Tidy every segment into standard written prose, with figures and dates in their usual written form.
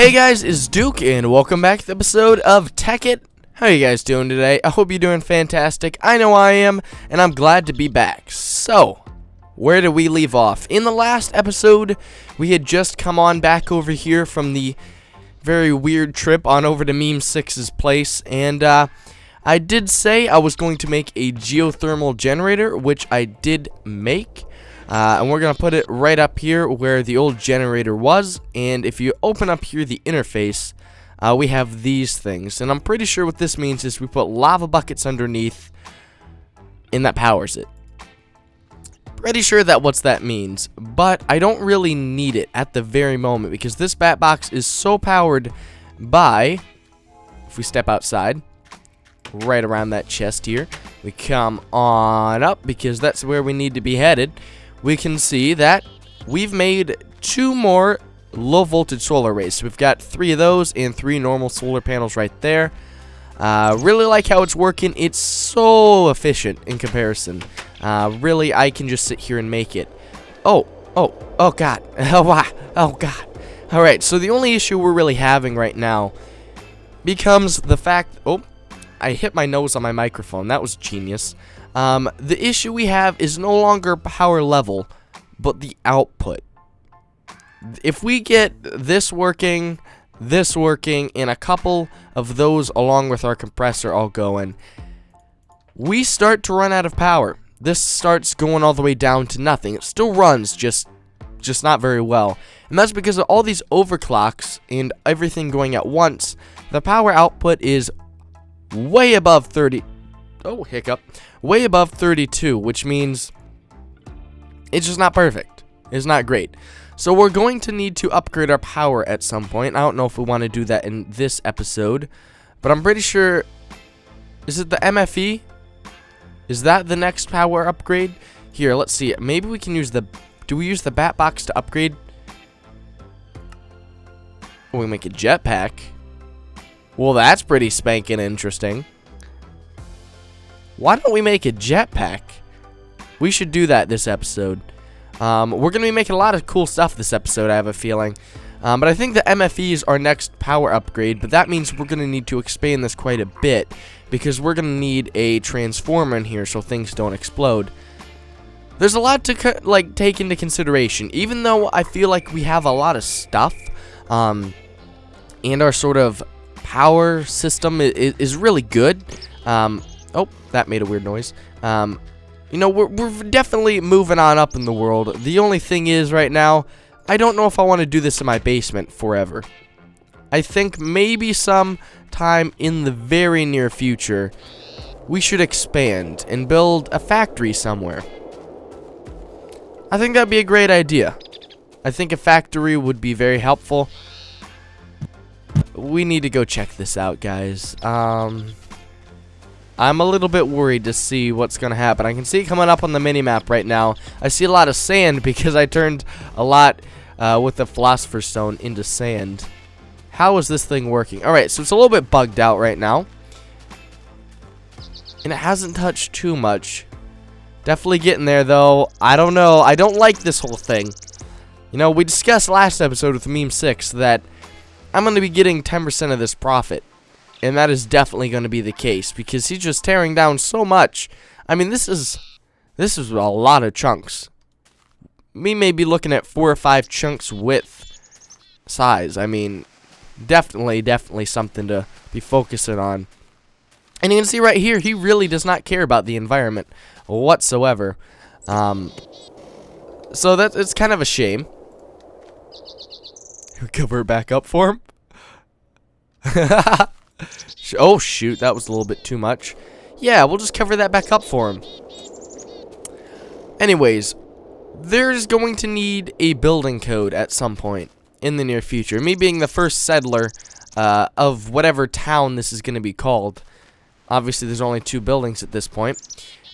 Hey guys, it's Duke, and welcome back to the episode of Tekkit. How are you guys doing today? I hope you're doing fantastic. I know I am, and I'm glad to be back. So, where did we leave off? In the last episode, we had just come on back over here from the very weird trip on over to Memesix's place, and I did say I was going to make a geothermal generator, which I did make. And we're going to put it right up here where the old generator was. And if you open up here the interface, we have these things. And I'm pretty sure what this means is we put lava buckets underneath, and that powers it. Pretty sure that's what that means. But I don't really need it at the very moment, because this bat box is so powered by, if we step outside, right around that chest here, we come on up, because that's where we need to be headed. We can see that we've made 2 more low voltage solar arrays. So we've got 3 of those and 3 normal solar panels right there. Really like how it's working. It's so efficient in comparison. Really, I can just sit here and make it. Oh god. Oh god. Alright, so the only issue we're really having right now becomes the fact... Oh, I hit my nose on my microphone. That was genius. The issue we have is no longer power level, but the output. If we get this working, and a couple of those along with our compressor all going, we start to run out of power. This starts going all the way down to nothing. It still runs, just not very well. And that's because of all these overclocks and everything going at once. The power output is way above 30. Oh, hiccup. Way above 32, which means it's just not perfect. It's not great. So we're going to need to upgrade our power at some point. I don't know if we want to do that in this episode, but I'm pretty sure... Is it the MFE? Is that the next power upgrade? Here, let's see. Maybe we can use the... Do we use the bat box to upgrade? We make a jetpack. Well, that's pretty spanking interesting. Why don't we make a jetpack? We should do that this episode. We're going to be making a lot of cool stuff this episode, I have a feeling. But I think the MFE is our next power upgrade, but that means we're going to need to expand this quite a bit, because we're going to need a transformer in here so things don't explode. There's a lot to take into consideration, even though I feel like we have a lot of stuff, and our sort of power system is really good. Oh, that made a weird noise. You know, we're definitely moving on up in the world. The only thing is, right now, I don't know if I want to do this in my basement forever. I think maybe sometime in the very near future, we should expand and build a factory somewhere. I think that'd be a great idea. I think a factory would be very helpful. We need to go check this out, guys. I'm a little bit worried to see what's going to happen. I can see it coming up on the mini-map right now. I see a lot of sand because I turned a lot with the Philosopher's Stone into sand. How is this thing working? Alright, so it's a little bit bugged out right now. And it hasn't touched too much. Definitely getting there, though. I don't know. I don't like this whole thing. You know, we discussed last episode with Memesix that I'm going to be getting 10% of this profit. And that is definitely going to be the case, because he's just tearing down so much. I mean, this is a lot of chunks. We may be looking at 4 or 5 chunks width size. I mean, definitely something to be focusing on. And you can see right here, he really does not care about the environment whatsoever. So it's kind of a shame. Cover it back up for him. Oh shoot, that was a little bit too much. Yeah, we'll just cover that back up for him. Anyways, there's going to need a building code at some point in the near future. Me being the first settler of whatever town this is going to be called. Obviously, there's only 2 buildings at this point.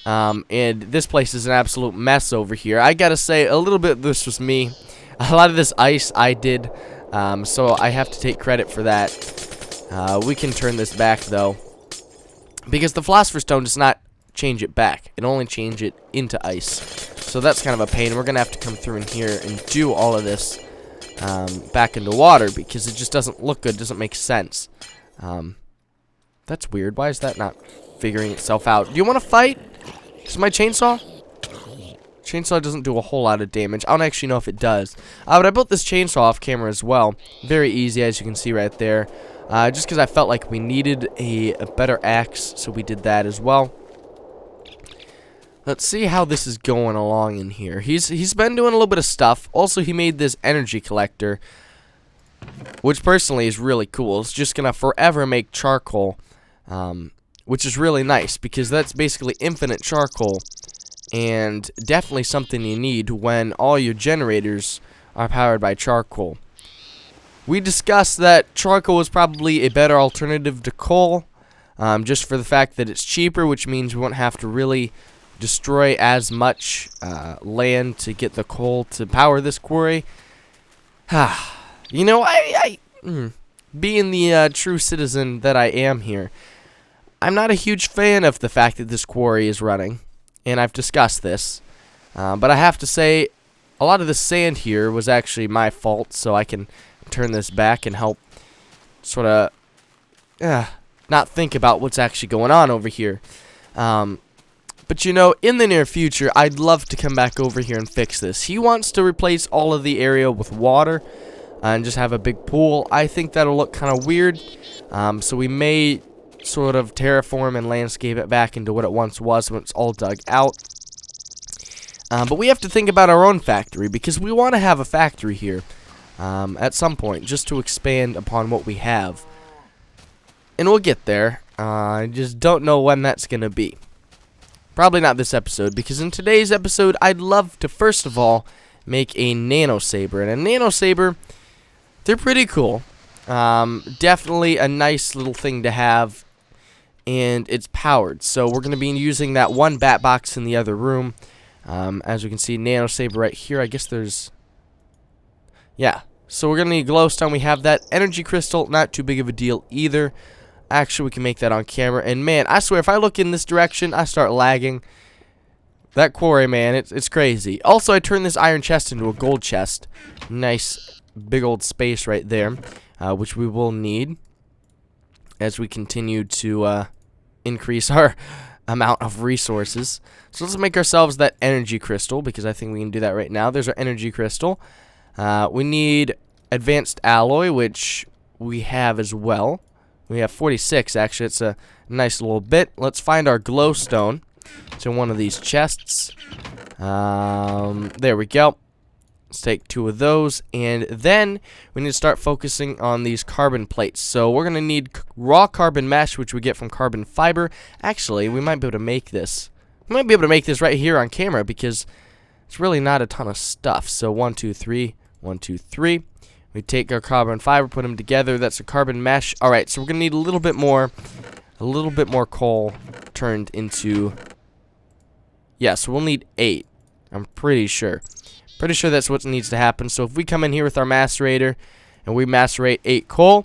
And this place is an absolute mess over here. I gotta say, a little bit of this was me. A lot of this ice I did. So I have to take credit for that. We can turn this back, though, because the Philosopher's Stone does not change it back. It only changes it into ice. So that's kind of a pain. We're going to have to come through in here and do all of this back into water because it just doesn't look good, doesn't make sense. That's weird. Why is that not figuring itself out? Do you want to fight? Is my chainsaw? Chainsaw doesn't do a whole lot of damage. I don't actually know if it does. But I built this chainsaw off camera as well. Very easy, as you can see right there. Just because I felt like we needed a better axe, so we did that as well. Let's see how this is going along in here. He's been doing a little bit of stuff. Also, he made this energy collector, which personally is really cool. It's just gonna forever make charcoal, which is really nice because that's basically infinite charcoal. And definitely something you need when all your generators are powered by charcoal. We discussed that charcoal is probably a better alternative to coal, just for the fact that it's cheaper, which means we won't have to really destroy as much land to get the coal to power this quarry. You know, being the true citizen that I am here, I'm not a huge fan of the fact that this quarry is running. And I've discussed this, but I have to say, a lot of the sand here was actually my fault, so I can turn this back and help sort of not think about what's actually going on over here. But you know, in the near future, I'd love to come back over here and fix this. He wants to replace all of the area with water and just have a big pool. I think that'll look kind of weird, so we may sort of terraform and landscape it back into what it once was when it's all dug out. But we have to think about our own factory because we want to have a factory here at some point just to expand upon what we have. And we'll get there. I just don't know when that's going to be. Probably not this episode because in today's episode I'd love to first of all make a nano saber. And a nano saber, they're pretty cool. Definitely a nice little thing to have. And it's powered, so we're going to be using that one bat box in the other room. As we can see, nano saber right here. I guess there's, yeah. So we're going to need glowstone. We have that energy crystal, not too big of a deal either. Actually, we can make that on camera. And man, I swear, if I look in this direction, I start lagging. That quarry, man, it's crazy. Also, I turned this iron chest into a gold chest. Nice, big old space right there, which we will need as we continue to increase our amount of resources. So let's make ourselves that energy crystal because I think we can do that right now. There's our energy crystal. We need advanced alloy, which we have as well. We have 46 actually. It's a nice little bit. Let's find our glowstone. It's in one of these chests. There we go. Let's take 2 of those, and then we need to start focusing on these carbon plates. So we're going to need raw carbon mesh, which we get from carbon fiber. Actually, we might be able to make this. We might be able to make this right here on camera because it's really not a ton of stuff. So 1, 2, 3, 1, 2, 3. We take our carbon fiber, put them together. That's a carbon mesh. All right, so we're going to need a little bit more coal turned into. Yeah, so we'll need 8. I'm pretty sure. Pretty sure that's what needs to happen. So if we come in here with our macerator and we macerate 8 coal,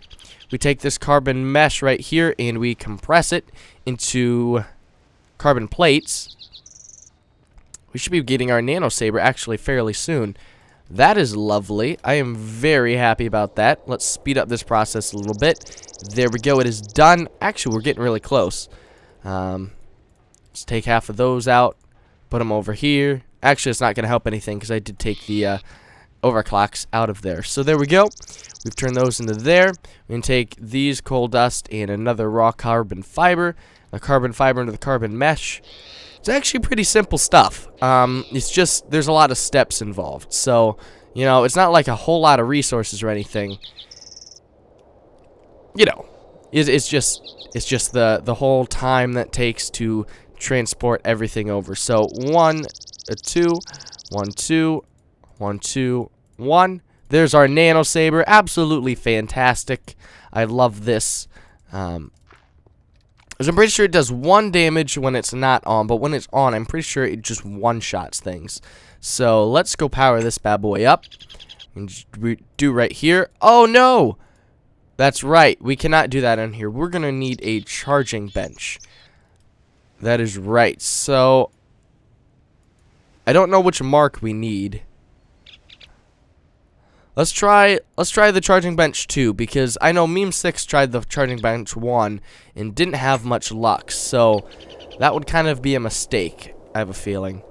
we take this carbon mesh right here and we compress it into carbon plates. We should be getting our nano saber actually fairly soon. That is lovely. I am very happy about that. Let's speed up this process a little bit. There we go. It is done. Actually, we're getting really close. Let's take half of those out. Put them over here. Actually, it's not going to help anything because I did take the overclocks out of there. So there we go. We've turned those into there. We can take these coal dust and another raw carbon fiber. The carbon fiber into the carbon mesh. It's actually pretty simple stuff. It's just there's a lot of steps involved. So, you know, it's not like a whole lot of resources or anything. You know, it's just the whole time that takes to transport everything over. So 1, 2, 1, 2, 1, 2, 1. There's our nano saber. Absolutely fantastic. I love this. Because I'm pretty sure it does 1 damage when it's not on, but when it's on, I'm pretty sure it just one-shots things. So let's go power this bad boy up. And do right here. Oh no! That's right. We cannot do that in here. We're gonna need a charging bench. That is right. So I don't know which mark we need. Let's try the charging bench 2, because I know Memesix tried the charging bench 1 and didn't have much luck. So that would kind of be a mistake, I have a feeling.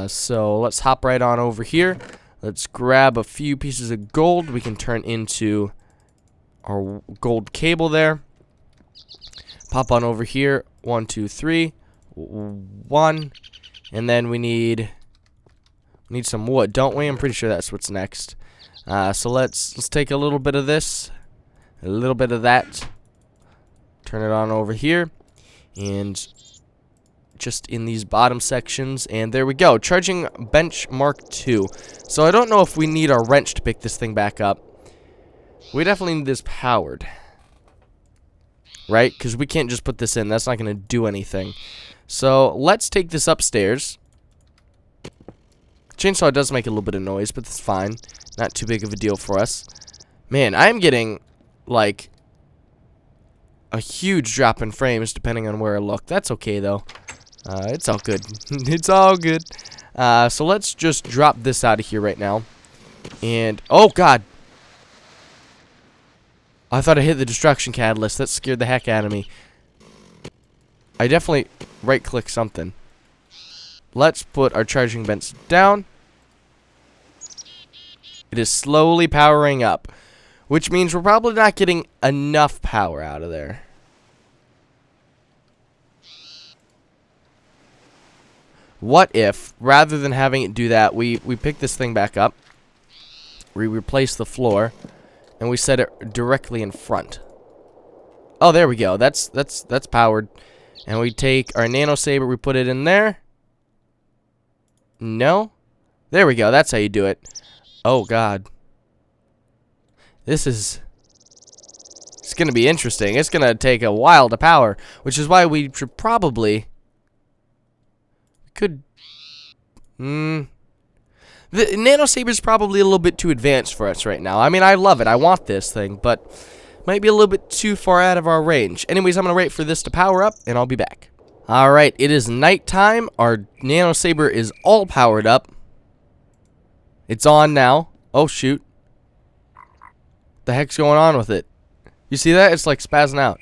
So let's hop right on over here. Let's grab a few pieces of gold we can turn into our gold cable there. Pop on over here. 1, 2, 3. 1. And then we need some wood, don't we? I'm pretty sure that's what's next. So let's take a little bit of this, a little bit of that, turn it on over here, and just in these bottom sections, and there we go. Charging bench Mark 2. So I don't know if we need our wrench to pick this thing back up. We definitely need this powered, right? Because we can't just put this in. That's not going to do anything. So let's take this upstairs. Chainsaw does make a little bit of noise, but that's fine. Not too big of a deal for us. Man, I'm getting, like, a huge drop in frames depending on where I look. That's okay, though. It's all good. It's all good. So let's just drop this out of here right now. And, oh, God. I thought I hit the destruction catalyst. That scared the heck out of me. I definitely right-click something. Let's put our charging bench down. It is slowly powering up, which means we're probably not getting enough power out of there. What if, rather than having it do that, we pick this thing back up, we replace the floor, and we set it directly in front. Oh, there we go. That's powered. And we take our nano saber, we put it in there. No? There we go. That's how you do it. Oh, God. It's going to be interesting. It's going to take a while to power, which is why we should probably... The nano saber is probably a little bit too advanced for us right now. I mean, I love it. I want this thing, but might be a little bit too far out of our range. Anyways, I'm going to wait for this to power up, and I'll be back. Alright, it is nighttime. Our nano saber is all powered up. It's on now. Oh, shoot. The heck's going on with it? You see that? It's like spazzing out.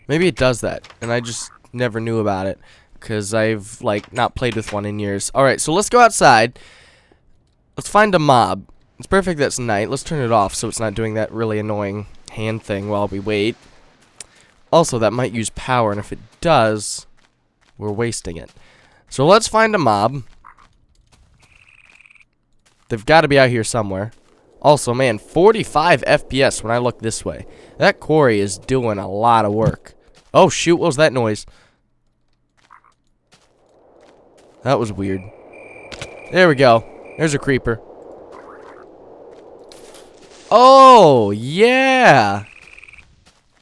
Maybe it does that, and I just never knew about it, because I've, like, not played with one in years. Alright, so let's go outside. Let's find a mob. It's perfect that's night. Let's turn it off so it's not doing that really annoying hand thing while we wait. Also, that might use power, and if it does, we're wasting it. So let's find a mob. They've got to be out here somewhere. Also, man, 45 FPS when I look this way. That quarry is doing a lot of work. Oh, shoot, what was that noise? That was weird. There we go. There's a creeper. Oh, yeah.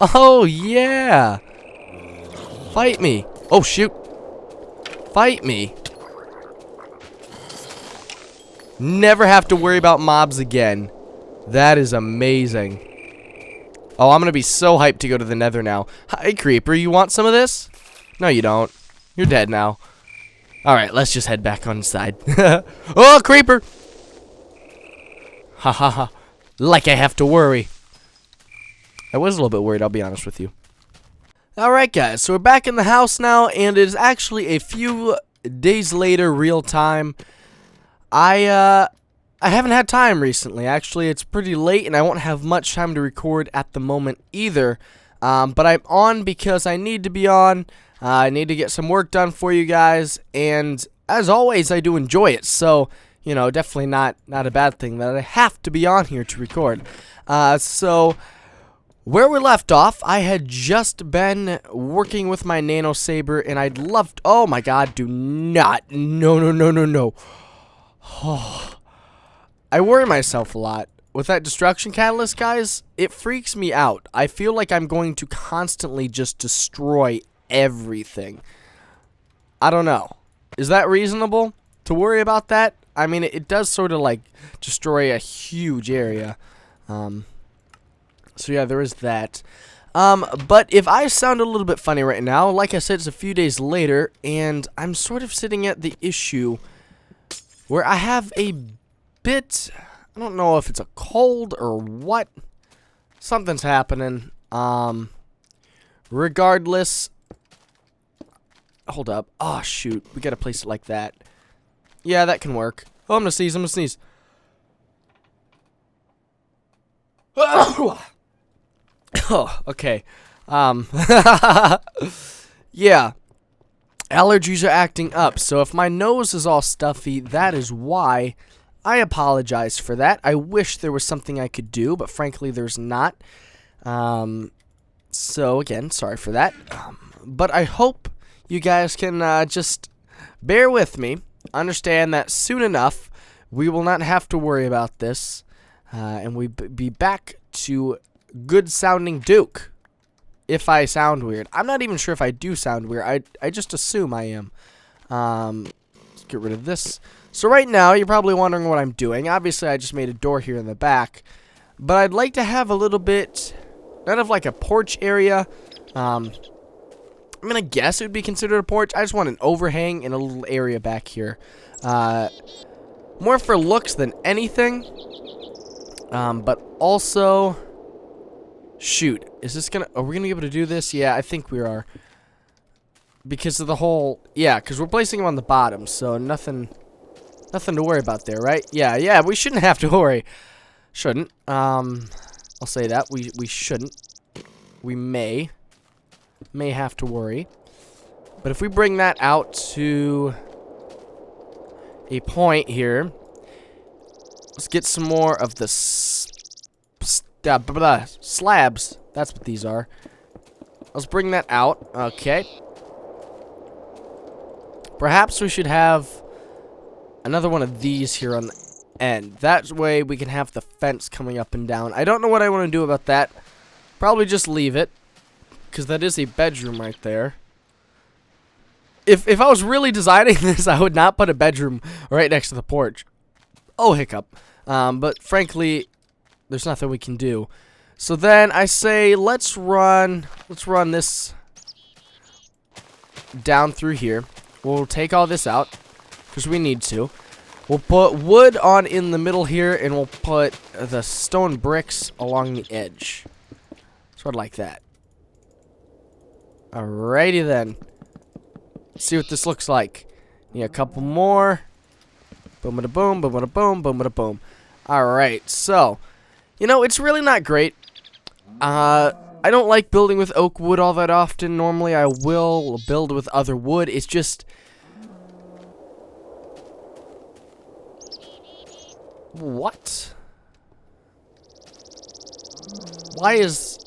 Oh, yeah. Fight me. Oh, shoot. Fight me. Never have to worry about mobs again. That is amazing. Oh, I'm going to be so hyped to go to the nether now. Hi, creeper. You want some of this? No, you don't. You're dead now. Alright, let's just head back on inside. Oh, creeper! Ha ha ha. Like I have to worry. I was a little bit worried, I'll be honest with you. Alright, guys, so we're back in the house now, and it is actually a few days later, real time. I haven't had time recently. Actually, it's pretty late, and I won't have much time to record at the moment either. But I'm on because I need to be on. I need to get some work done for you guys, and as always, I do enjoy it. So, you know, definitely not a bad thing that I have to be on here to record. So, where we left off, I had just been working with my nano saber, and I'd love to, oh my god, do not, no. Oh, I worry myself a lot. With that destruction catalyst, guys, it freaks me out. I feel like I'm going to constantly just destroy everything. I don't know. Is that reasonable to worry about that? I mean, it does sort of like destroy a huge area. So yeah, there is that. But if I sound a little bit funny right now, like I said, it's a few days later, and I'm sort of sitting at the issue where I have a bit I don't know if it's a cold or what. Something's happening. Regardless. Hold up. Oh, shoot. We gotta place it like that. Yeah, that can work. Oh, I'm gonna sneeze. I'm gonna sneeze. Oh, okay. Yeah. Allergies are acting up, so if my nose is all stuffy, that is why. I apologize for that. I wish there was something I could do, but frankly, there's not. So, again, sorry for that. But I hope you guys can just bear with me. Understand that soon enough, we will not have to worry about this. And we be back to good-sounding Duke. If I sound weird. I'm not even sure if I do sound weird. I just assume I am. Let's get rid of this. So right now, you're probably wondering what I'm doing. Obviously, I just made a door here in the back. But I'd like to have a little bit, kind of like a porch area. I'm going to guess it would be considered a porch. I just want an overhang and a little area back here. More for looks than anything. But also, shoot, is this gonna, are we gonna be able to do this? Yeah, I think we are. Because of the whole, yeah, because we're placing them on the bottom, so nothing to worry about there, right? Yeah, we shouldn't have to worry. Shouldn't. I'll say that. We shouldn't. We may have to worry. But if we bring that out to a point here, let's get some more of the slabs. That's what these are. Let's bring that out. Okay. Perhaps we should have another one of these here on the end. That way we can have the fence coming up and down. I don't know what I want to do about that. Probably just leave it, because that is a bedroom right there. If I was really designing this, I would not put a bedroom right next to the porch. Oh, hiccup. But frankly, there's nothing we can do. So then I say let's run this down through here. We'll take all this out because we need to. We'll put wood on in the middle here, and we'll put the stone bricks along the edge. Sort of like that. Alrighty then. Let's see what this looks like. Need a couple more. Boom, bada boom, boom, bada boom, boom, bada boom. Alright, so, you know, it's really not great. I don't like building with oak wood all that often. Normally, I will build with other wood. It's just... What? Why is...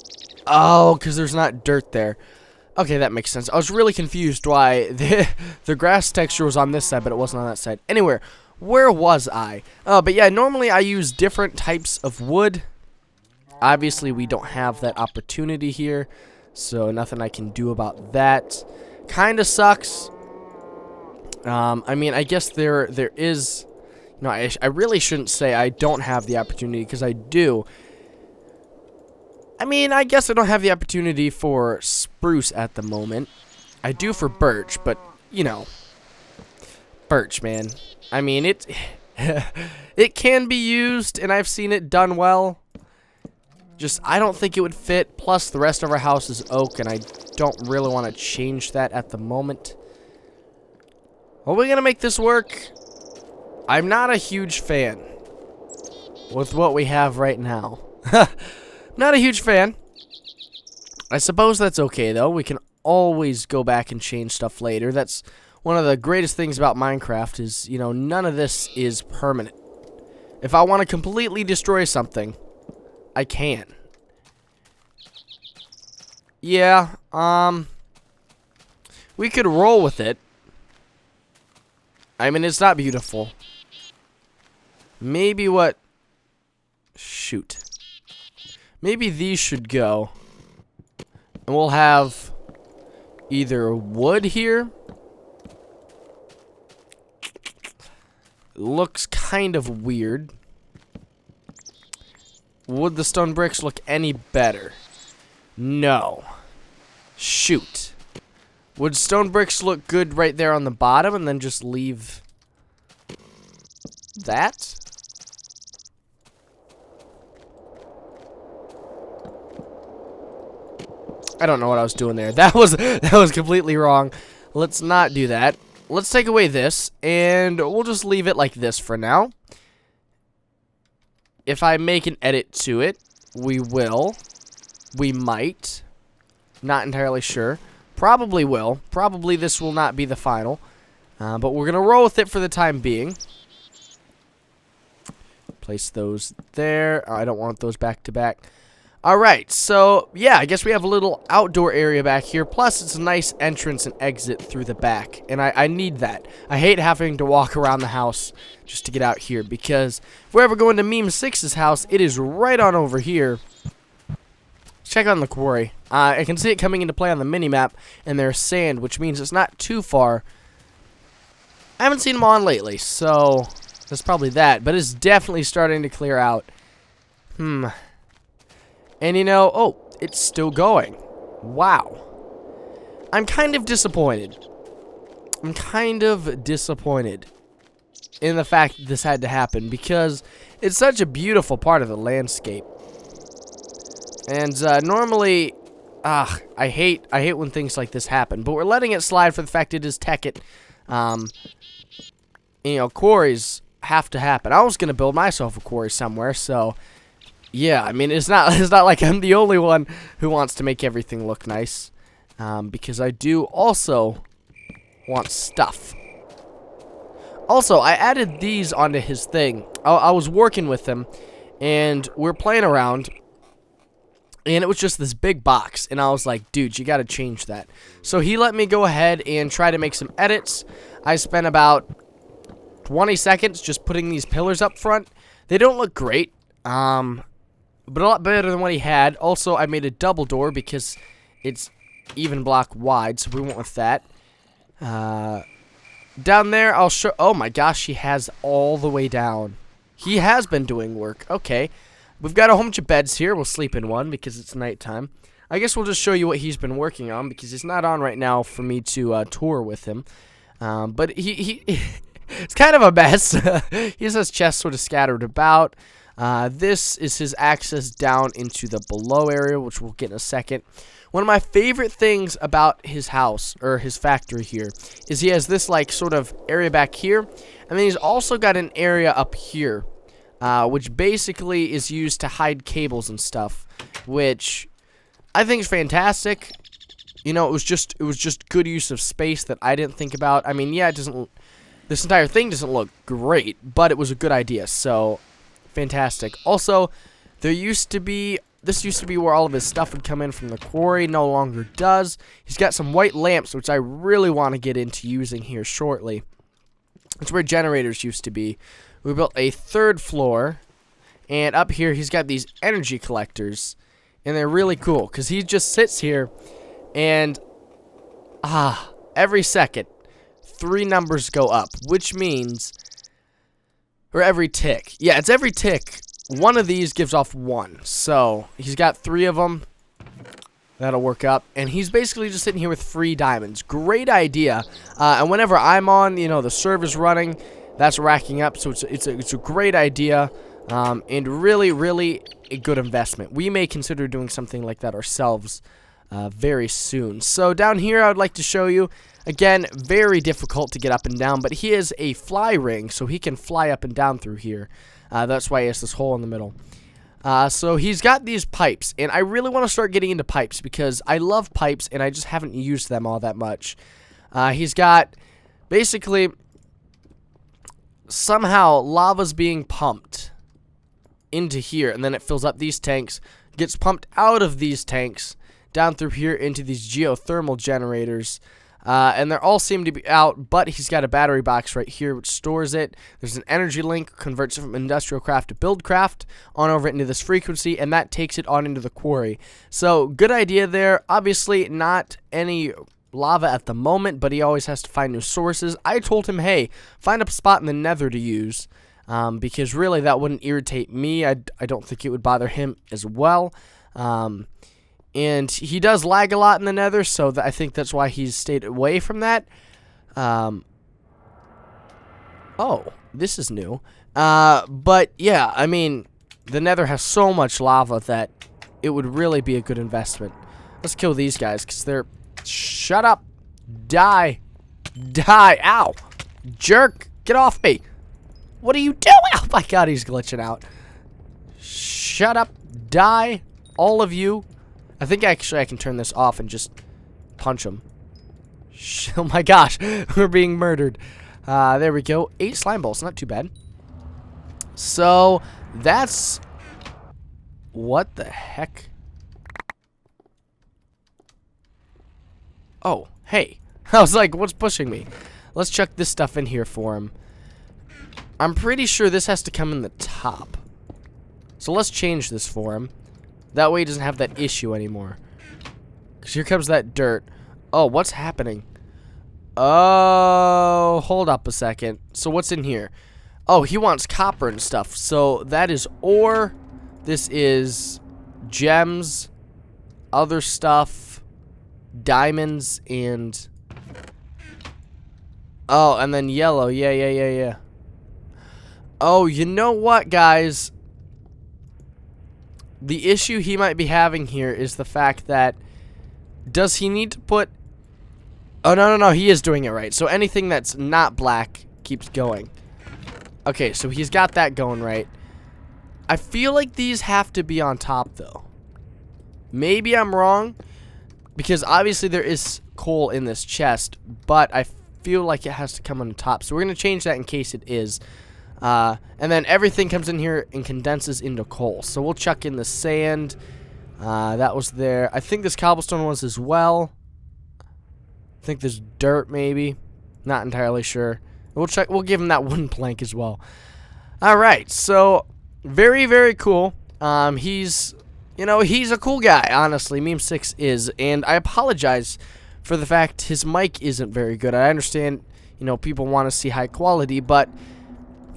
Oh, because there's not dirt there. Okay, that makes sense. I was really confused why the grass texture was on this side, but it wasn't on that side. Anyway, where was I? But yeah, normally I use different types of wood. Obviously, we don't have that opportunity here, so nothing I can do about that. Kinda sucks. I mean, I guess there is... No, I really shouldn't say I don't have the opportunity, because I do. I mean, I guess I don't have the opportunity for spruce at the moment. I do for birch, but, you know. Birch, man. I mean, it can be used, and I've seen it done well. Just, I don't think it would fit. Plus, the rest of our house is oak, and I don't really want to change that at the moment. Are we going to make this work? I'm not a huge fan with what we have right now. Not a huge fan. I suppose that's okay, though. We can always go back and change stuff later. That's one of the greatest things about Minecraft is, you know, none of this is permanent. If I want to completely destroy something, I can. Yeah, we could roll with it. I mean, it's not beautiful. Maybe what... Shoot. Maybe these should go. And we'll have either wood here. Looks kind of weird. Would the stone bricks look any better? No. Shoot. Would stone bricks look good right there on the bottom and then just leave that? I don't know what I was doing there. That was completely wrong. Let's not do that. Let's take away this, and we'll just leave it like this for now. If I make an edit to it, we will. We might. Not entirely sure. Probably will. Probably this will not be the final. But we're going to roll with it for the time being. Place those there. I don't want those back to back. Alright, so yeah, I guess we have a little outdoor area back here. Plus, it's a nice entrance and exit through the back. And I need that. I hate having to walk around the house just to get out here. Because if we're ever going to Memesix's house, it is right on over here. Let's check on the quarry. I can see it coming into play on the minimap. And there's sand, which means it's not too far. I haven't seen them on lately, so that's probably that. But it's definitely starting to clear out. And you know, oh, it's still going. Wow. I'm kind of disappointed. I'm kind of disappointed in the fact that this had to happen because it's such a beautiful part of the landscape. And normally, I hate when things like this happen, but we're letting it slide for the fact it is Tekkit. You know, quarries have to happen. I was gonna build myself a quarry somewhere, so yeah, I mean, it's not like I'm the only one who wants to make everything look nice, because I do also want stuff. Also, I added these onto his thing. I was working with him, and we're playing around, and it was just this big box, and I was like, dude, you gotta change that. So he let me go ahead and try to make some edits. I spent about 20 seconds just putting these pillars up front. They don't look great, but a lot better than what he had. Also, I made a double door because it's even block wide, so we went with that. Down there, I'll show... Oh my gosh, he has all the way down. He has been doing work. Okay. We've got a whole bunch of beds here. We'll sleep in one because it's nighttime. I guess we'll just show you what he's been working on because he's not on right now for me to tour with him. But he it's kind of a mess. He has his chest sort of scattered about. This is his access down into the below area, which we'll get in a second. One of my favorite things about his house, or his factory here, is he has this, like, sort of area back here. And then he's also got an area up here, which basically is used to hide cables and stuff, which I think is fantastic. You know, it was just good use of space that I didn't think about. I mean, yeah, this entire thing doesn't look great, but it was a good idea, so fantastic. Also, this used to be where all of his stuff would come in from the quarry. No longer does. He's got some white lamps, which I really want to get into using here shortly. It's where generators used to be. We built a third floor, and up here he's got these energy collectors, and they're really cool because he just sits here, and every second 3 numbers go up, which means, or every tick. Yeah, it's every tick. One of these gives off 1. So, he's got 3 of them. That'll work up. And he's basically just sitting here with free diamonds. Great idea. And whenever I'm on, you know, the server's running, that's racking up. So, it's a great idea. And really, really a good investment. We may consider doing something like that ourselves very soon. So, down here, I would like to show you. Again, very difficult to get up and down, but he is a fly ring, so he can fly up and down through here. That's why he has this hole in the middle. So he's got these pipes, and I really want to start getting into pipes because I love pipes, and I just haven't used them all that much. He's got, basically, somehow lava's being pumped into here, and then it fills up these tanks, gets pumped out of these tanks, down through here into these geothermal generators. And they all seem to be out, but he's got a battery box right here which stores it. There's an energy link, converts it from industrial craft to build craft, on over into this frequency, and that takes it on into the quarry. So, good idea there. Obviously, not any lava at the moment, but he always has to find new sources. I told him, hey, find a spot in the nether to use, because really that wouldn't irritate me. I don't think it would bother him as well. And he does lag a lot in the nether, so I think that's why he's stayed away from that. Oh, this is new. But, yeah, I mean, the nether has so much lava that it would really be a good investment. let's kill these guys, because they're... Shut up. Die. Die. Ow. Jerk. Get off me. What are you doing? Oh my god, he's glitching out. Shut up. Die. All of you. I think actually I can turn this off and just punch him. Oh my gosh. We're being murdered. There we go. 8 slime balls. Not too bad. So, that's... What the heck? Oh, hey. I was like, what's pushing me? Let's chuck this stuff in here for him. I'm pretty sure this has to come in the top. So let's change this for him. That way he doesn't have that issue anymore. Because here comes that dirt. Oh, what's happening? Oh, hold up a second. So what's in here? Oh, he wants copper and stuff. So that is ore. This is gems, other stuff, diamonds, and... Oh, and then yellow. Yeah. Oh, you know what, guys? The issue he might be having here is the fact that... Does he need to put... Oh, no. He is doing it right. So anything that's not black keeps going. Okay, so he's got that going right. I feel like these have to be on top, though. Maybe I'm wrong, because obviously there is coal in this chest, but I feel like it has to come on the top. So we're going to change that in case it is. And then everything comes in here and condenses into coal. So we'll chuck in the sand. That was there. I think this cobblestone was as well. I think there's dirt, maybe. Not entirely sure. We'll give him that wooden plank as well. Alright, so... Very, very cool. He's a cool guy, honestly. Memesix is, and I apologize for the fact his mic isn't very good. I understand, people want to see high quality, but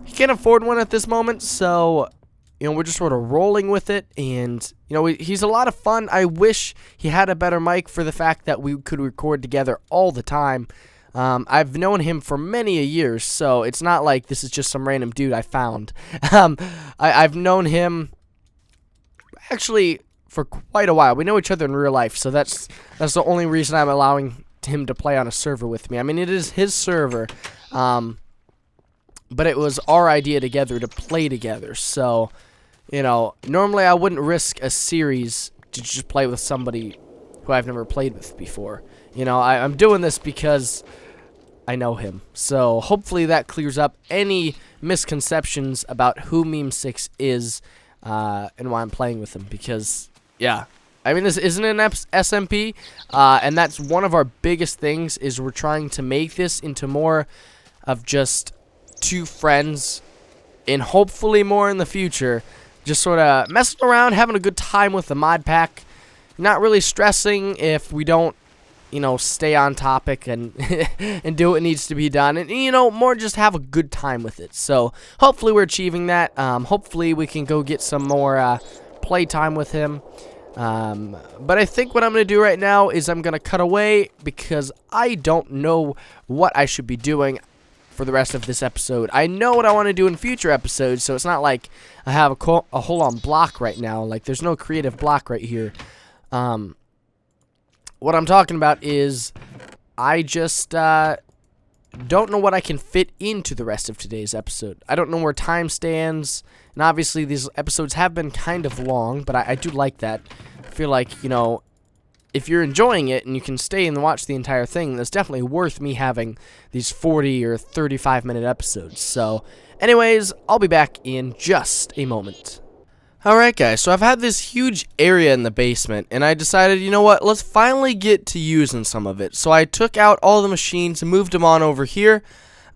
he can't afford one at this moment, so, we're just sort of rolling with it, and, he's a lot of fun. I wish he had a better mic for the fact that we could record together all the time. I've known him for many a years, so it's not like this is just some random dude I found. I've known him actually for quite a while. We know each other in real life, so that's the only reason I'm allowing him to play on a server with me. I mean, it is his server, but it was our idea together to play together. So, normally I wouldn't risk a series to just play with somebody who I've never played with before. I'm doing this because I know him. So hopefully that clears up any misconceptions about who Memesix is and why I'm playing with him. Because, yeah, I mean, this isn't an SMP, and that's one of our biggest things is we're trying to make this into more of just 2 friends and hopefully more in the future. Just sort of messing around, having a good time with the mod pack. Not really stressing if we don't, stay on topic and and do what needs to be done. And, more just have a good time with it. So, hopefully we're achieving that. Hopefully we can go get some more play time with him. But I think what I'm going to do right now is I'm going to cut away because I don't know what I should be doing for the rest of this episode. I know what I want to do in future episodes, so it's not like I have a whole-on block right now. Like, there's no creative block right here. What I'm talking about is I just don't know what I can fit into the rest of today's episode. I don't know where time stands, and obviously these episodes have been kind of long, but I do like that. I feel like, if you're enjoying it and you can stay and watch the entire thing, that's definitely worth me having these 40 or 35-minute episodes. So, anyways, I'll be back in just a moment. Alright guys, so I've had this huge area in the basement, and I decided, you know what, let's finally get to using some of it. So I took out all the machines and moved them on over here,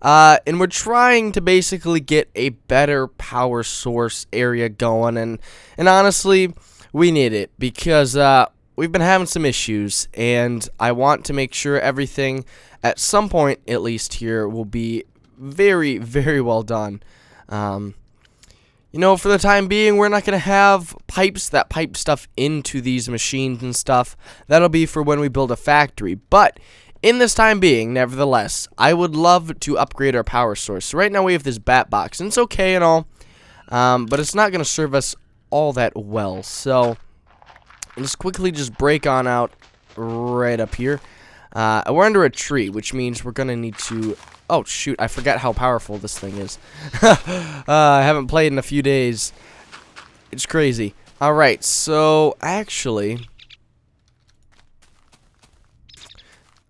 and we're trying to basically get a better power source area going, and honestly, we need it, because we've been having some issues, and I want to make sure everything, at some point at least here, will be very, very well done. For the time being, we're not going to have pipes that pipe stuff into these machines and stuff. That'll be for when we build a factory. But in this time being, nevertheless, I would love to upgrade our power source. So right now we have this bat box, and it's okay and all, but it's not going to serve us all that well. So let's quickly just break on out right up here. We're under a tree, which means we're gonna need to... Oh, shoot, I forgot how powerful this thing is. I haven't played in a few days. It's crazy. Alright, so, actually...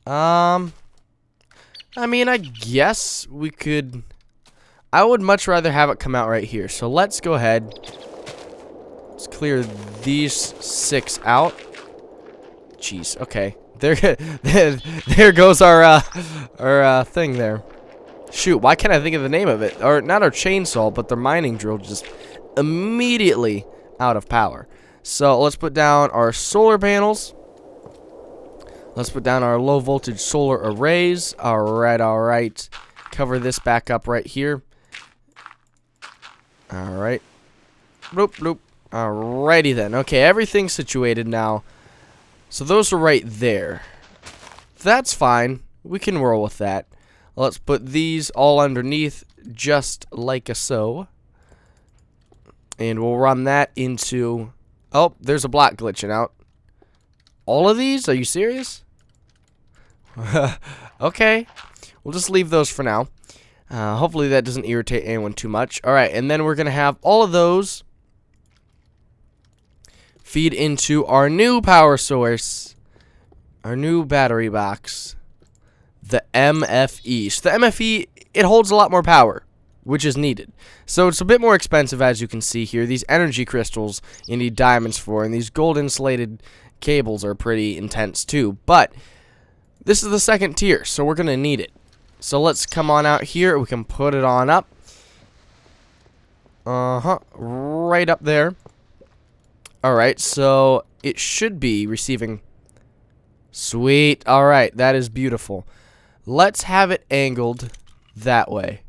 I mean, I guess we could... I would much rather have it come out right here. So let's go ahead. Let's clear these 6 out. Jeez, okay. There goes our thing there. Shoot, why can't I think of the name of it? Or not our chainsaw, but the mining drill just immediately out of power. So let's put down our solar panels. Let's put down our low voltage solar arrays. Alright, alright. Cover this back up right here. Alright. Bloop, bloop. Alrighty then. Okay, everything's situated now. So those are right there. That's fine. We can roll with that. Let's put these all underneath just like a so. And we'll run that into... Oh, there's a block glitching out. All of these? Are you serious? Okay. We'll just leave those for now. Hopefully that doesn't irritate anyone too much. Alright, and then we're going to have all of those feed into our new power source. Our new battery box. The MFE. So the MFE, it holds a lot more power, which is needed. So it's a bit more expensive, as you can see here. These energy crystals you need diamonds for, and these gold insulated cables are pretty intense too. But this is the second tier, so we're going to need it. So let's come on out here. We can put it on up. Right up there. Alright, so it should be receiving... Sweet. Alright, that is beautiful. Let's have it angled that way.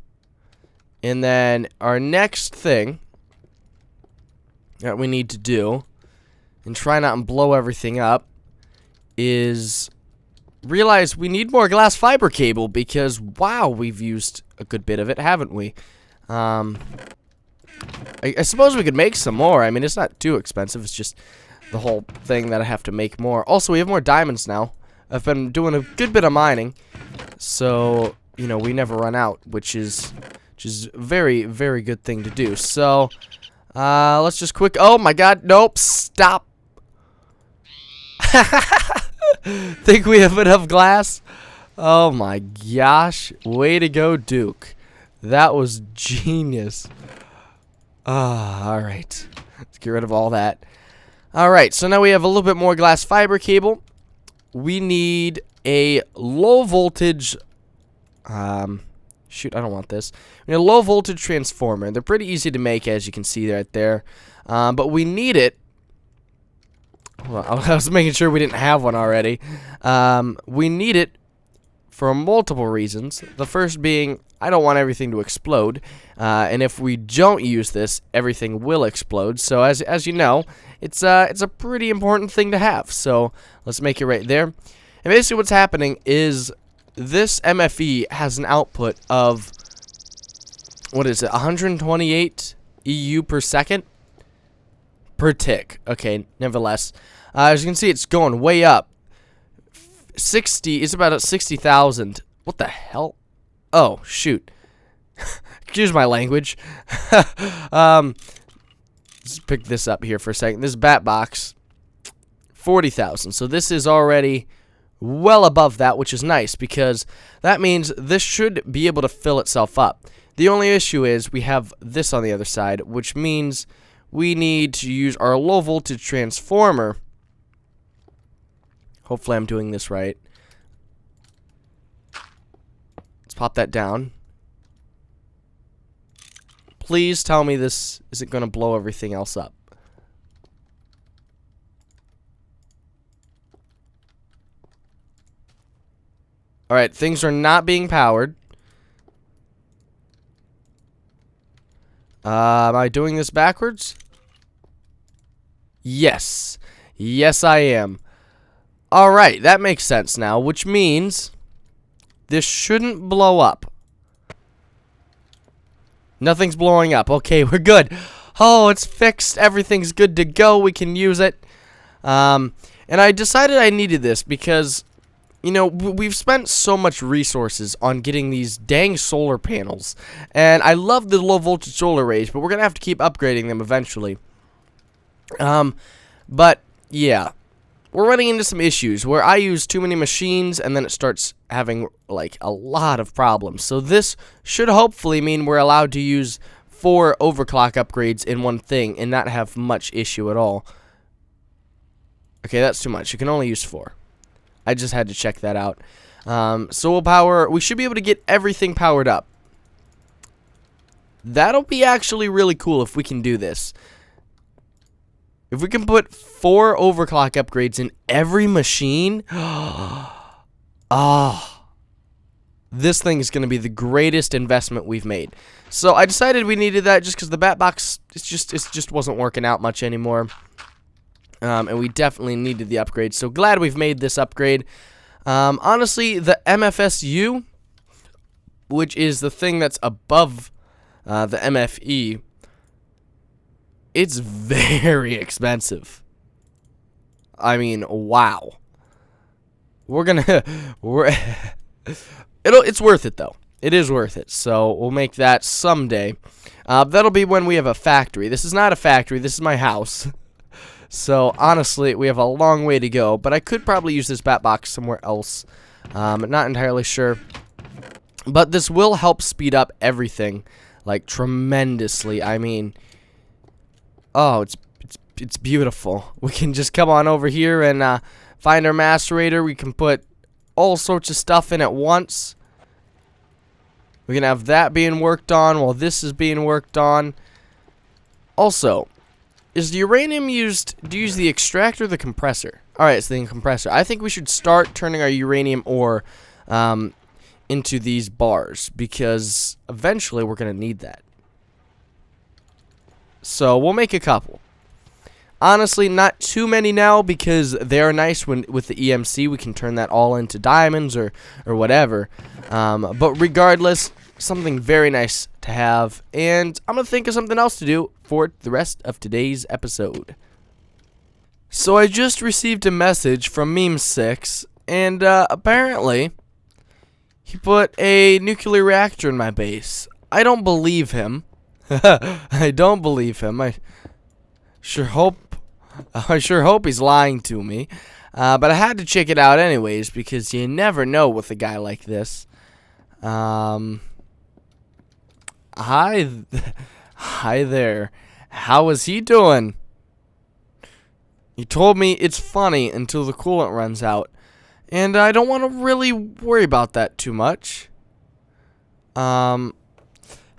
And then our next thing that we need to do, and try not to blow everything up, is... realize we need more glass fiber cable because, wow, we've used a good bit of it, haven't we? I suppose we could make some more. I mean, it's not too expensive. It's just the whole thing that I have to make more. Also, we have more diamonds now. I've been doing a good bit of mining, so, you know, we never run out, which is very, very good thing to do. So, let's just quick... Oh, my God. Nope. Stop. Think we have enough glass? Oh my gosh. Way to go, Duke. That was genius. Alright. Let's get rid of all that. Alright, so now we have a little bit more glass fiber cable. We need a low voltage... shoot, I don't want this. We need a low voltage transformer. They're pretty easy to make, as you can see right there. But we need it... Well, I was making sure we didn't have one already. We need it for multiple reasons. The first being, I don't want everything to explode. And if we don't use this, everything will explode. So as you know, it's a pretty important thing to have. So let's make it right there. And basically what's happening is this MFE has an output of, what is it, 128 EU per second? Per tick. Okay, nevertheless. As you can see, it's going way up. 60, it's about at 60,000. What the hell? Oh, shoot. Excuse my language. Let's pick this up here for a second. This bat box, 40,000. So this is already well above that, which is nice because that means this should be able to fill itself up. The only issue is we have this on the other side, which means we need to use our low voltage transformer. Hopefully I'm doing this right. Let's pop that down. Please tell me this isn't going to blow everything else up. Alright, things are not being powered. Am I doing this backwards? Yes. Yes, I am. Alright, that makes sense now, which means this shouldn't blow up. Nothing's blowing up. Okay, we're good. Oh, it's fixed. Everything's good to go. We can use it. And And I decided I needed this because, you know, we've spent so much resources on getting these dang solar panels. And I love the low voltage solar arrays, but we're going to have to keep upgrading them eventually. But, yeah. We're running into some issues where I use too many machines and then it starts having, like, a lot of problems. So this should hopefully mean we're allowed to use 4 overclock upgrades in one thing and not have much issue at all. Okay, that's too much. You can only use 4. I just had to check that out. So we'll power... We should be able to get everything powered up. That'll be actually really cool if we can do this. If we can put 4 overclock upgrades in every machine... this thing is going to be the greatest investment we've made. So I decided we needed that just because the bat box... It just wasn't working out much anymore. And we definitely needed the upgrade. So glad we've made this upgrade. Honestly, the MFSU, which is the thing that's above the MFE, it's very expensive. I mean, wow. It's worth it though. It is worth it. So we'll make that someday. That'll be when we have a factory. This is not a factory. This is my house. So, honestly, we have a long way to go, but I could probably use this bat box somewhere else. Not entirely sure. But this will help speed up everything, like, tremendously. I mean, oh, it's beautiful. We can just come on over here and find our macerator. We can put all sorts of stuff in at once. We can have that being worked on while this is being worked on. Also... Is the uranium used, do you use the extractor or the compressor? Alright, it's the compressor. I think we should start turning our uranium ore into these bars, because eventually we're going to need that. So, we'll make a couple. Honestly, not too many now, because they are nice with the EMC. We can turn that all into diamonds or whatever. But regardless, something very nice to have. And I'm going to think of something else to do for the rest of today's episode. So I just received a message from Memesix, and apparently he put a nuclear reactor in my base. I don't believe him. I don't believe him. I sure hope he's lying to me. But I had to check it out anyways, because you never know with a guy like this. Hi there. How is he doing? He told me it's funny until the coolant runs out. And I don't want to really worry about that too much. Hi,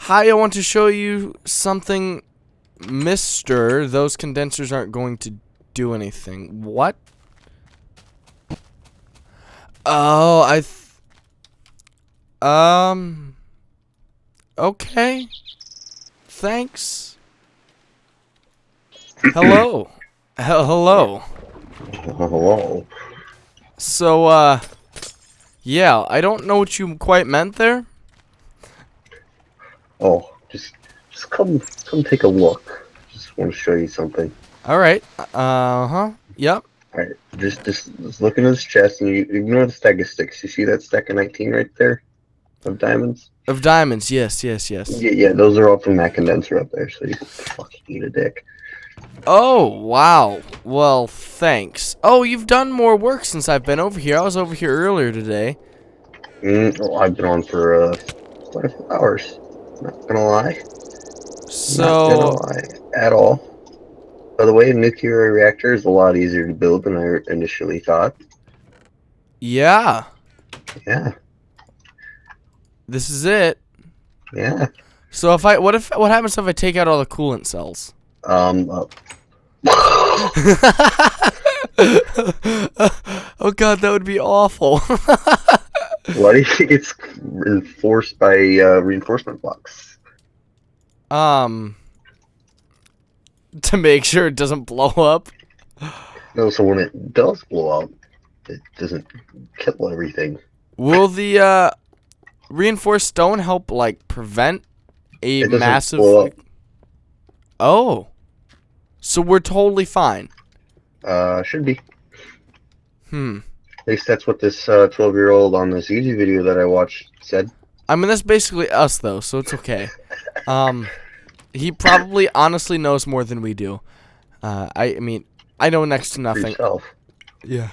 I want to show you something, mister. Those condensers aren't going to do anything. What? Oh, okay. Thanks. Hello. Hello. Hello. So, yeah, I don't know what you quite meant there. Oh, just come take a look. Just want to show you something. All right. Uh-huh. Yep. All right. Just look into this chest and you ignore the stack of sticks. You see that stack of 19 right there of diamonds? Of diamonds, yes. Yeah, those are all from that condenser up there, so you can fucking eat a dick. Oh, wow. Well, thanks. Oh, you've done more work since I've been over here. I was over here earlier today. I've been on for quite a few hours. Not gonna lie. So, not gonna lie at all. By the way, a nuclear reactor is a lot easier to build than I initially thought. yeah. Yeah. This is it. Yeah. So what happens if I take out all the coolant cells? Oh God, that would be awful. Why do you think it's reinforced by reinforcement blocks? To make sure it doesn't blow up. No, so when it does blow up, it doesn't kill everything. Will the reinforced stone help, like, prevent a massive... blow up. Oh. So we're totally fine. Should be. At least that's what this 12-year-old on this YouTube video that I watched said. I mean, that's basically us, though, so it's okay. He probably honestly knows more than we do. I mean, I know next to For nothing. yourself. Yeah.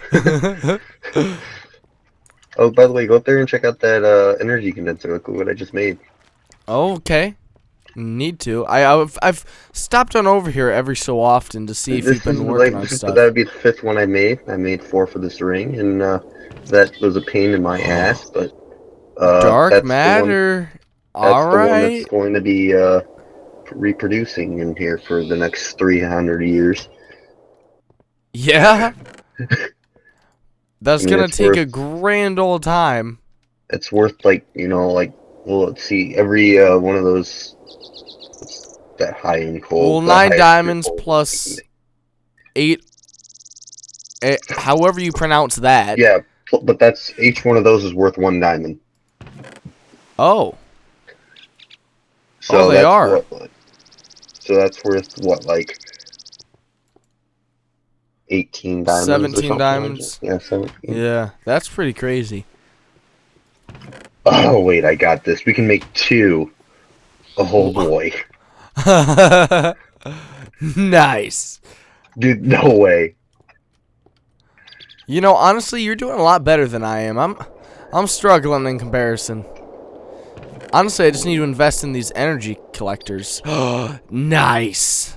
Oh, by the way, go up there and check out that energy condenser. Look what I just made. Oh, okay. Need to. I've stopped on over here every so often to see if you've been working on stuff. That would be the 5th one I made. I made 4 for this ring, and that was a pain in my ass. But Dark that's matter. the one Alright. that's going to be reproducing in here for the next 300 years. Yeah. That's I mean, gonna it's take worth- a grand old time. It's worth well, let's see, every one of those that high end coal. Well, 9 diamonds plus 8. However you pronounce that. Yeah, but that's each one of those is worth 1 diamond. Oh. So They that's are. So that's worth what, like 18 diamonds? 17 diamonds. Yeah, 17. Yeah, that's pretty crazy. Oh wait, I got this. We can make 2. Oh boy, Nice. dude, no way. You know, honestly, you're doing a lot better than I am. I'm struggling in comparison. Honestly, I just need to invest in these energy collectors. Nice.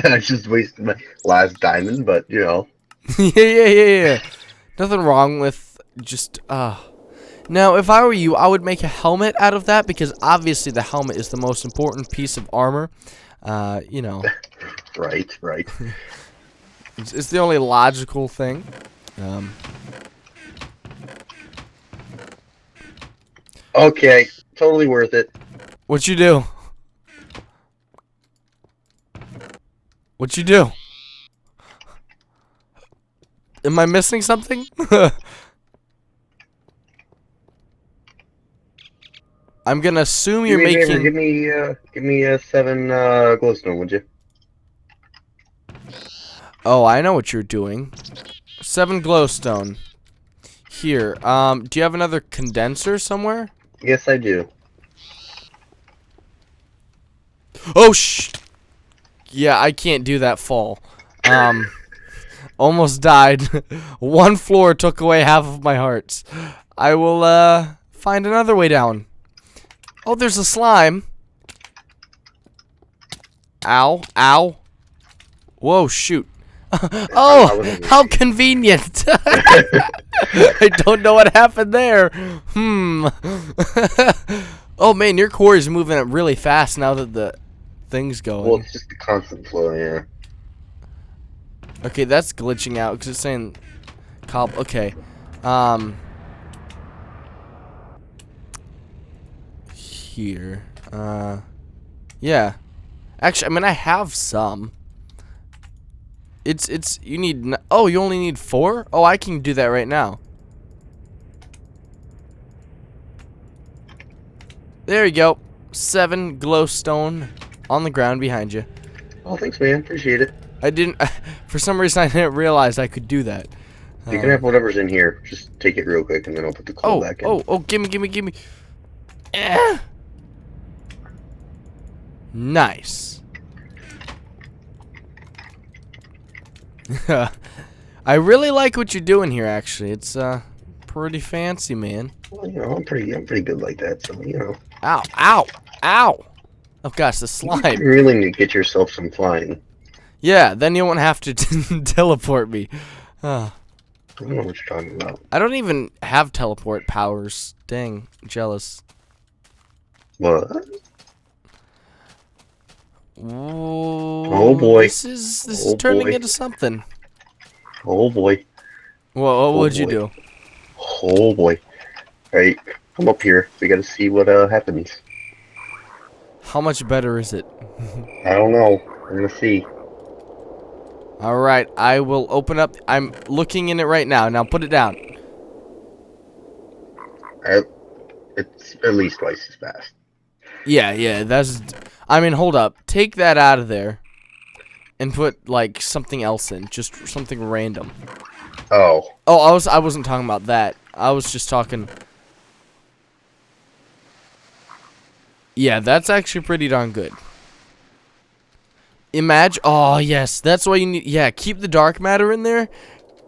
I just wasted my last diamond, but you know. Yeah. Nothing wrong with just Now, if I were you, I would make a helmet out of that because obviously the helmet is the most important piece of armor. You know. Right. It's the only logical thing. Okay, totally worth it. What'd you do? What'd you do? Am I missing something? I'm gonna assume you're making. Give me 7 glowstone, would you? Oh, I know what you're doing. 7 glowstone. Here. Do you have another condenser somewhere? Yes, I do. Oh Yeah, I can't do that fall. Almost died. 1 floor took away half of my hearts. I will find another way down. Oh, there's a slime. Ow. Whoa, shoot. Oh, how convenient. I don't know what happened there. Oh, man, your core is moving up really fast now that the thing's going. Well, it's just a constant flow, yeah. Okay, that's glitching out because it's saying okay. Here. Yeah. Actually, I mean, I have some. You need, oh, you only need 4? Oh, I can do that right now. There you go. 7 glowstone on the ground behind you. Oh, thanks, man. Appreciate it. I didn't, for some reason, I didn't realize I could do that. You can have whatever's in here. Just take it real quick, and then I'll put the coal back in. Oh, gimme. Eh. Nice. I really like what you're doing here, actually. It's pretty fancy, man. Well, you know, I'm pretty good like that, so you know. Ow! Oh gosh, the slime. You really need to get yourself some flying. Yeah, then you won't have to teleport me. I don't know what you're talking about. I don't even have teleport powers. Dang, jealous. What? Oh boy. This is turning into something. Oh boy. Whoa, what would you do? Oh boy. Alright, come up here. We gotta see what happens. How much better is it? I don't know. We're gonna see. Alright, I will open up. I'm looking in it right now. Now put it down. It's at least twice as fast. Yeah, that's... I mean, hold up. Take that out of there. And put, like, something else in. Just something random. Oh. Oh, I wasn't talking about that. I was just talking. Yeah, that's actually pretty darn good. Imagine. Oh yes, that's why you need. Yeah, keep the dark matter in there,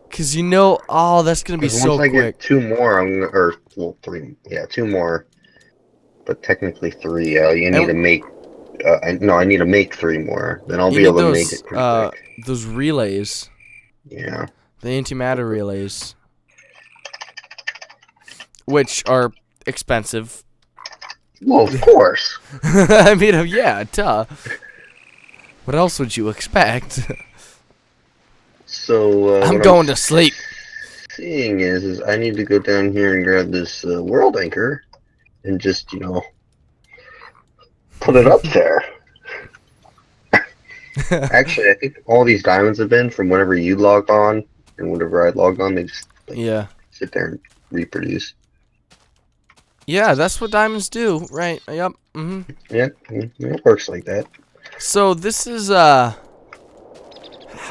cause oh, that's gonna be Because so once I quick. get 2 more, or well, 3. Yeah, 2 more. But technically 3. You need And to make. No, I need to make 3 more. Then I'll you be need able to make it pretty quick. those relays, Yeah. the antimatter relays, which are expensive. Well, of course. I mean, yeah, duh. What else would you expect? So I'm what I'm going to sleep. seeing is I need to go down here and grab this world anchor and just put it up there. Actually, I think all these diamonds have been from whenever you logged on and whenever I logged on. They just Yeah. sit there and reproduce. Yeah, that's what diamonds do, right? Yep. Yeah, it works like that. So this is how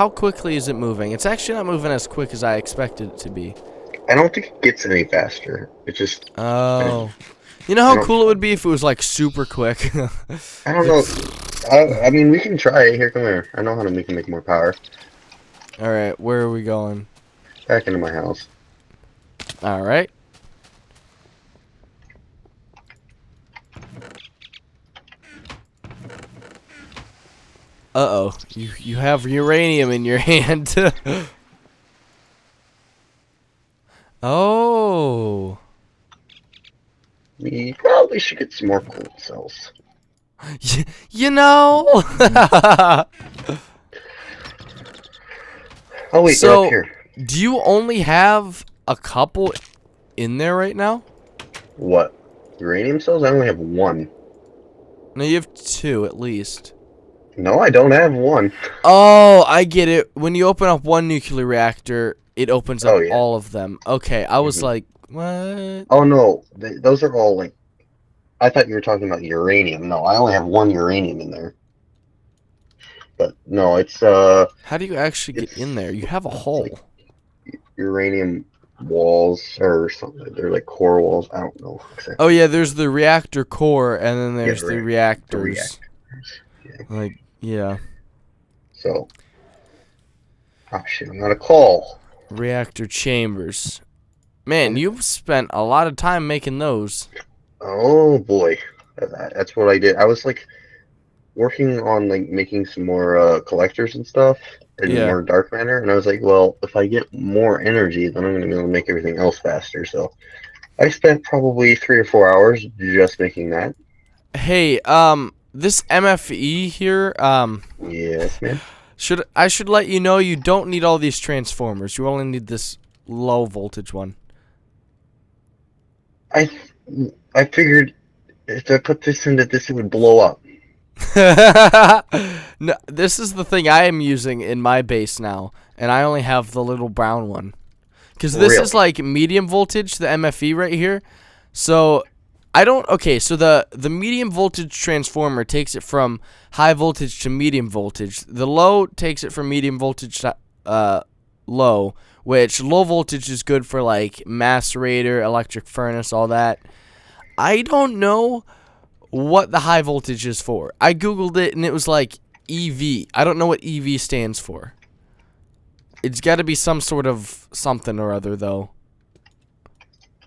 quickly is it moving? It's actually not moving as quick as I expected it to be. I don't think it gets any faster. It just. Oh. You know how cool it would be if it was like super quick? I don't know. I mean, we can try it. Here, come here. I know how to make more power. Alright, where are we going? Back into my house. Alright. Uh-oh. You have uranium in your hand. Oh. We probably should get some more cool cells. You know. Oh wait, they're up here. Do you only have a couple in there right now? What? Uranium cells? I only have 1. No, you have 2 at least. No, I don't have 1. Oh, I get it. When you open up one nuclear reactor, it opens up Oh, yeah. all of them. Okay, I was like, what? Oh no, those are all like. I thought you were talking about uranium. No, I only have 1 uranium in there. But no, it's How do you actually get in there? You have a hole. like uranium walls or something. They're like core walls. I don't know exactly. Oh yeah, there's the reactor core, and then there's Yeah, the the reactors. Yeah. Like, yeah. So. Oh shit! I'm not a call. Reactor chambers. Man, you've spent a lot of time making those. Oh boy, that's what I did. I was like working on like making some more collectors and stuff and Yeah. more dark matter, and I was like, well, if I get more energy, then I'm gonna be able to make everything else faster. So I spent probably 3 or 4 hours just making that. Hey, this MFE here, Yes, man. I should let you know you don't need all these transformers. You only need this low voltage one. I figured if I put this into this, it would blow up. No, this is the thing I am using in my base now, and I only have the little brown one. Because this is like medium voltage, the MFE right here. So I don't. Okay, so the medium voltage transformer takes it from high voltage to medium voltage. The low takes it from medium voltage to low, which low voltage is good for like macerator, electric furnace, all that. I don't know what the high voltage is for. I googled it and it was like EV. I don't know what EV stands for. It's got to be some sort of something or other though.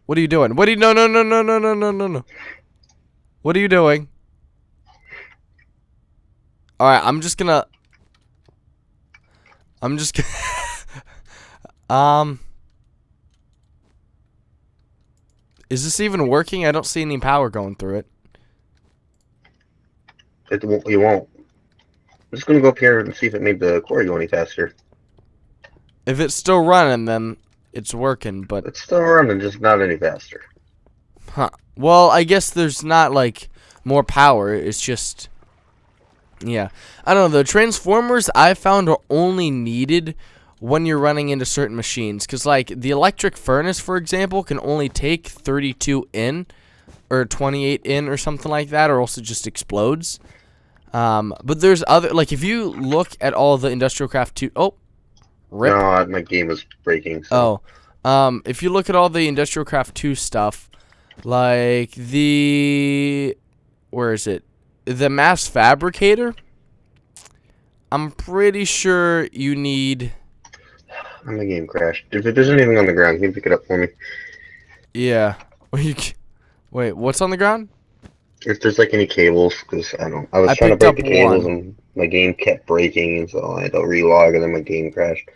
What are you doing? What are you? No, no, no, no, no, no, no, no, no. What are you doing? All right, I'm just gonna. Is this even working? I don't see any power going through it. You won't. I'm just gonna go up here and see if it made the core go any faster. If it's still running, then it's working, but... It's still running, just not any faster. Huh. Well, I guess there's not, like, more power. It's just... Yeah. I don't know. The transformers I found are only needed when you're running into certain machines. Because, like, the electric furnace, for example, can only take 32 in. Or 28 in or something like that. Or else it just explodes. But there's other... Like, if you look at all the Industrial Craft 2... Oh. Rip. No, my game was breaking. So. If you look at all the Industrial Craft 2 stuff, like where is it? The Mass Fabricator. I'm pretty sure you need. My game crashed. If there's anything on the ground, can you pick it up for me? Yeah. Wait, what's on the ground? If there's like any cables, because I was trying to picked break up the cables one. and my game kept breaking, and so I had to relog, and then my game crashed.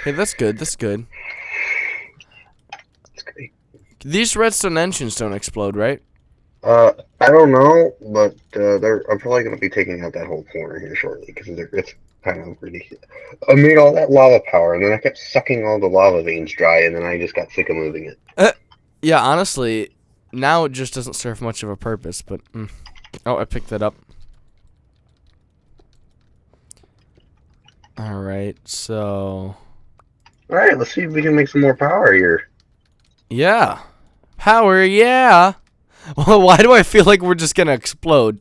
Hey, that's good. That's good. That's great. These redstone engines don't explode, right? I don't know, but I'm probably gonna be taking out that whole corner here shortly because it's kind of ridiculous. I made all that lava power, and then I kept sucking all the lava veins dry, and then I just got sick of moving it. Yeah, honestly, now it just doesn't serve much of a purpose. But oh, I picked that up. All right, so. All right, let's see if we can make some more power here. Yeah, power. Yeah. Well, why do I feel like we're just gonna explode?